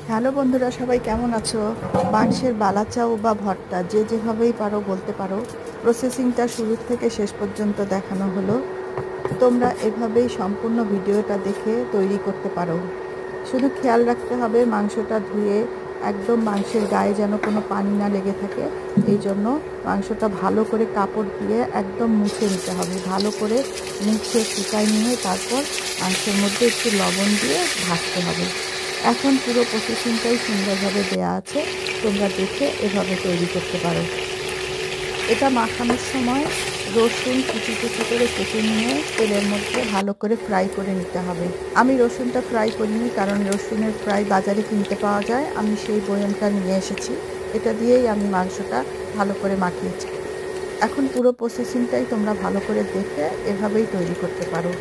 Hello বন্ধুরা, সবাই কেমন আছো? মাংসের বালাচাও বা ভর্তা যে যেভাবেই পারো বলতে পারো, প্রসেসিংটা শুরু থেকে শেষ পর্যন্ত দেখানো হলো। তোমরা এভাবেই সম্পূর্ণ ভিডিওটা দেখে তৈরি করতে পারো। শুধু খেয়াল রাখতে হবে মাংসটা ধুয়ে একদম মাংসের গায়ে যেন কোনো পানি না লেগে থাকে। এই জন্য মাংসটা ভালো করে কাপড় দিয়ে একদম মুছে নিতে হবে। ভালো করে মুছে শুকায় নিয়ে তারপর মাংসের মধ্যে একটু লবণ দিয়ে ভাজতে হবে। এখন পুরো প্রসেসিংটাই সুন্দরভাবে দেয়া আছে, তোমরা দেখে এভাবে তৈরি করতে পারো। এটা মাখানোর সময় রসুন কুচি কুচি করে কেটে নিয়ে তেলের মধ্যে ভালো করে ফ্রাই করে নিতে হবে। আমি রসুনটা ফ্রাই করিনি, কারণ রসুনের ফ্রাই বাজারে কিনতে পাওয়া যায়। আমি সেই বয়ামটা নিয়ে এসেছি, এটা দিয়েই আমি মাংসটা ভালো করে মাখিয়েছি। এখন পুরো প্রসেসিংটাই তোমরা ভালো করে দেখে এভাবেই তৈরি করতে পারো।